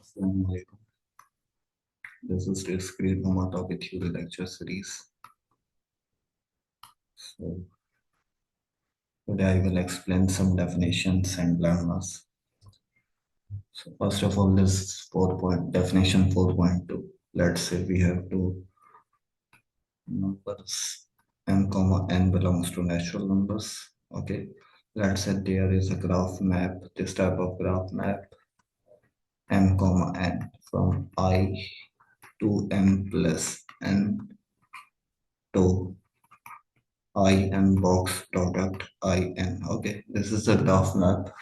Assalamualaikum. This is Discrete Homotopy theory lecture series. So today I will explain some definitions and lemmas. So first of all, this definition 4.2. Let's say we have two numbers m comma n belongs to natural numbers. Okay. Let's say there is a graph map, this type of graph map m comma n from I to m plus n to in box product in. Okay, this is the graph map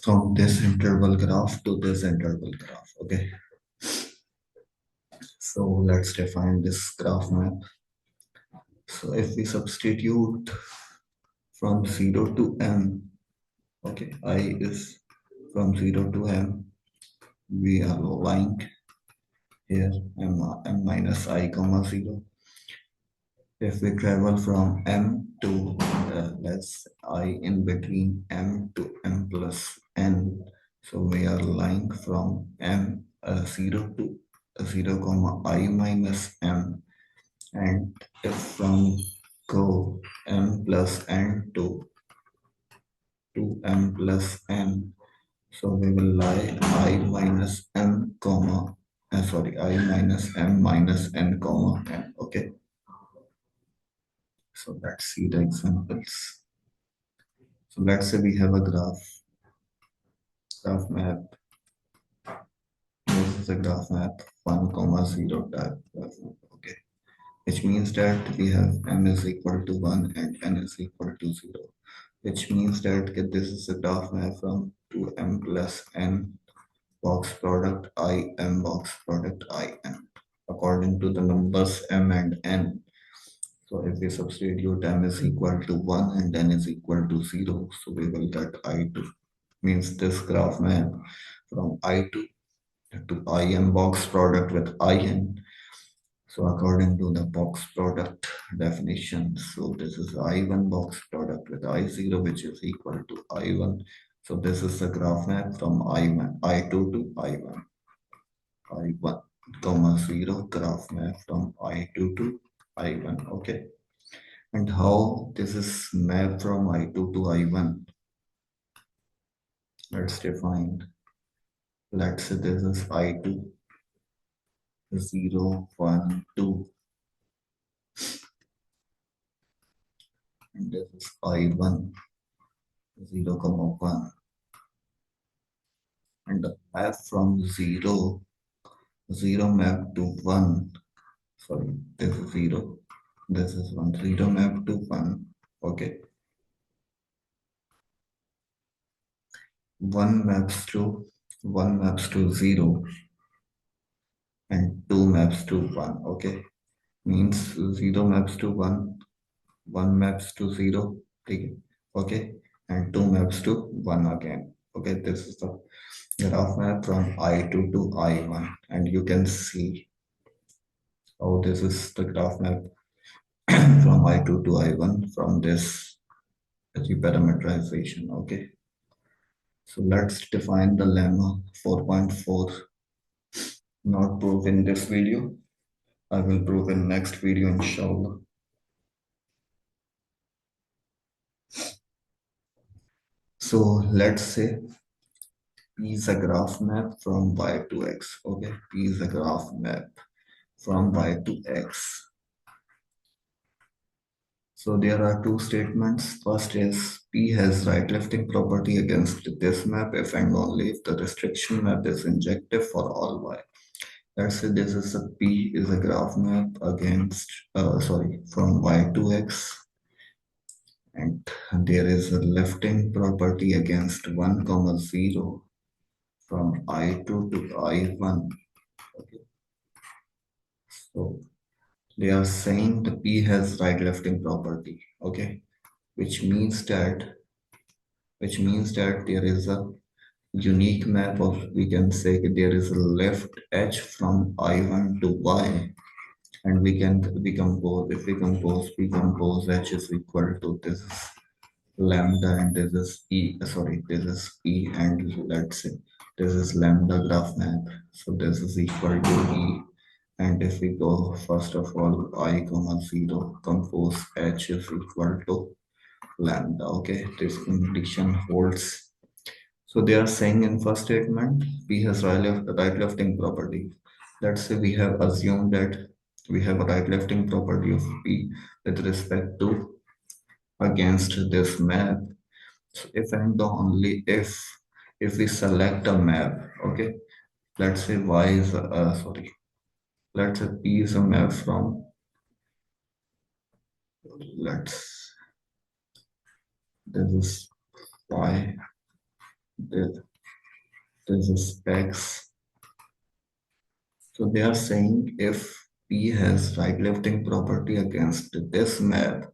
from this interval graph to this interval graph. Okay, so let's define this graph map. So if we substitute from 0 to m, okay, I is from 0 to m, we are lying here m minus I comma 0. If we travel from m to let's I in between m to m plus n, so we are lying from m 0 to 0 comma I minus m, and if from go m plus n to m plus n, so we will lie I minus m comma I minus m minus n comma n. Okay. So let's see the examples. So let's say we have a graph map. This is a graph map 1 comma 0 type. Okay, which means that we have m is equal to 1 and n is equal to 0, which means that this is a graph map from 2m plus n box product I m box product I n according to the numbers m and n. So if we substitute m is equal to 1 and n is equal to 0, so we will get I2. Means this graph map from I2 to IM box product with IN. So according to the box product definition, so this is I1 box product with I0, which is equal to I1. So this is the graph map from I2 to I1. I1 comma 0 graph map from I2 to I1. Okay. And how this is mapped from I2 to I1? Let's define. Let's say this is I2 0, 1, 2. And this is I1 0, 1. And the map from 0 map to 1. Sorry, this is 0. This is 1. 0 map to 1. Okay. 1 maps to 0 and 2 maps to 1. Okay. Means 0 maps to 1, 1 maps to 0. Okay. And 2 maps to 1 again. Okay. This is the graph map from I2 to I1. And you can see how this is the graph map from I2 to I1 from this reparametrization. Okay. So let's define the lemma 4.4. Not prove in this video. I will prove in next video, inshallah. So let's say P is a graph map from y to x. Okay, P is a graph map from y to x. So there are two statements. First is P has right-lifting property against this map if and only if the restriction map is injective for all y. Let's say this is a P is a graph map against from y to x, and there is a lifting property against 1 comma 0 from I2 to I1. Okay. So they are saying the P has right lifting property. Okay, which means that there is a unique map of, we can say there is a left edge from I1 to Y, and we compose, if we compose H is equal to this lambda, and this is E, this is E, and let's say This is lambda graph map. So this is equal to E. And if we go, first of all, I comma 0, compose H is equal to lambda. Okay, this condition holds. So they are saying in first statement, P has right lifting property. Let's say we have assumed that we have a right lifting property of P with respect to against this map. So if and only if we select a map, okay, let's say y is sorry, let's say P is a map from, let's, this is y, this, this is x. So they are saying if P has right lifting property against this map,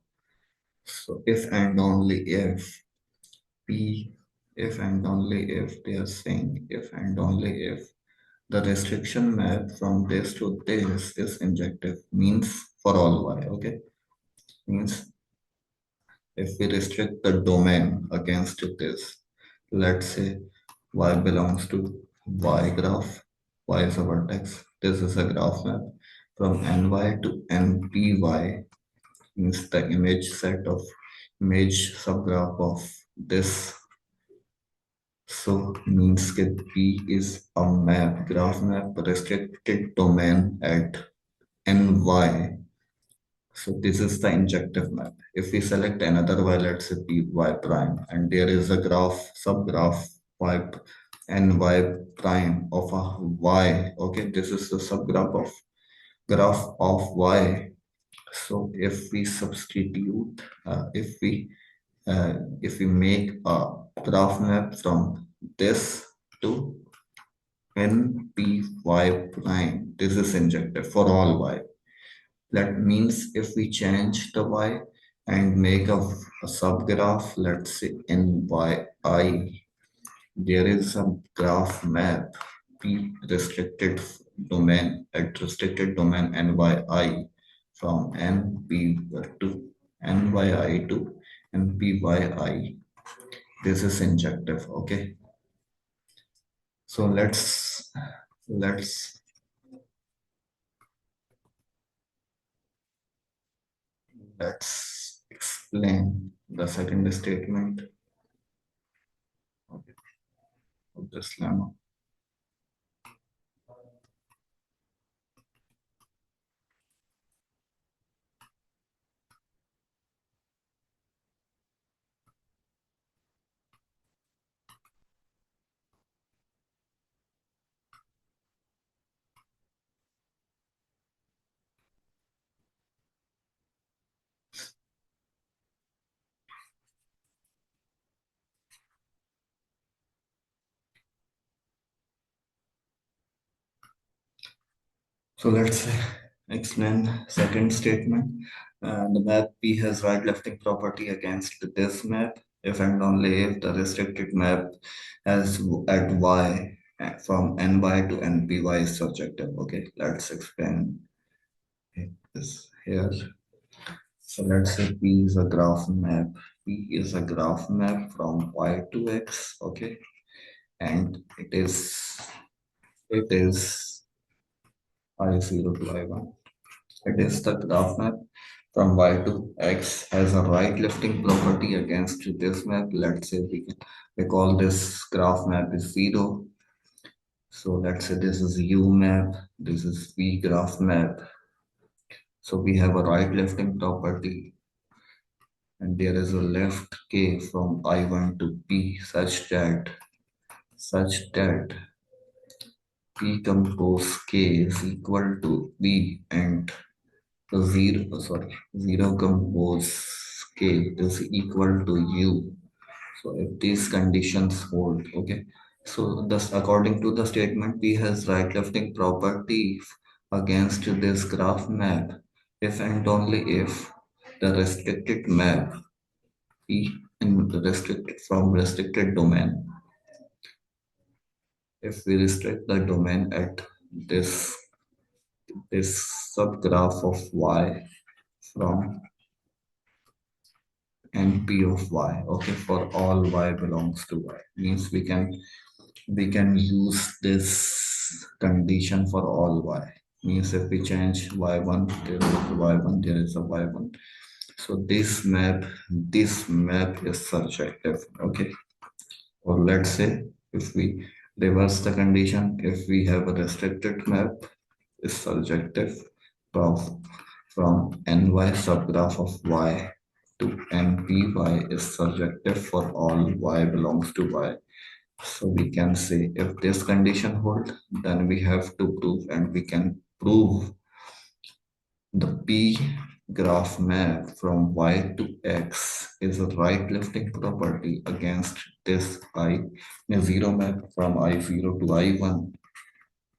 so if and only if P, if and only if they are saying if and only if the restriction map from this to this is injective, means for all y, okay? Means if we restrict the domain against this, let's say y belongs to y graph, y is a vertex, this is a graph map from ny to npy, means the image set of image subgraph of this. So means that P is a map, graph map, restricted domain at ny. So this is the injective map. If we select another y, let's say P y prime, and there is a graph, subgraph y ny prime of a y. Okay, this is the subgraph of graph of y. So if we substitute, if we make a graph map from this to npy prime, this is injective for all y. That means if we change the y and make a subgraph, let's say nyi, there is a graph map p restricted domain at restricted domain nyi from np to nyi to npyi. This is injective. Okay, so let's let's explain the second statement of this lemma. So let's explain second statement. The map P has right lifting property against this map if and only if the restricted map has at y from ny to npy is surjective. Okay, let's explain this here. So let's say P is a graph map. P is a graph map from y to x. Okay, and it is I0 to I1. It is the graph map from y to x has a right lifting property against this map. Let's say we call this graph map is 0. So let's say this is U map, this is V graph map. So we have a right lifting property and there is a left k from I1 to P such that P compose k is equal to V and zero compose k is equal to u. So if these conditions hold, okay. So thus according to the statement, P has right lifting property against this graph map if and only if the restricted map P in restricted from restricted domain. If we restrict the domain at this this subgraph of y from and p of y, okay, for all y belongs to y, means we can we can use this condition for all y. Means if we change y1, there is a y1, there is a y1. So this map is surjective. Okay. Or let's say if we reverse the condition, if we have a restricted map, is surjective from ny subgraph of y to npy is surjective for all y belongs to y. So we can say if this condition hold, then we have to prove, and we can prove the p graph map from y to x is a right lifting property against this zero map from I0 to I1.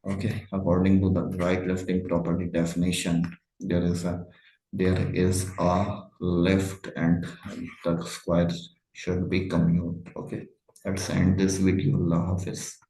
Okay, according to the right lifting property definition, there is a left and the square should be commute. Okay, let's end this video. Allah Hafiz.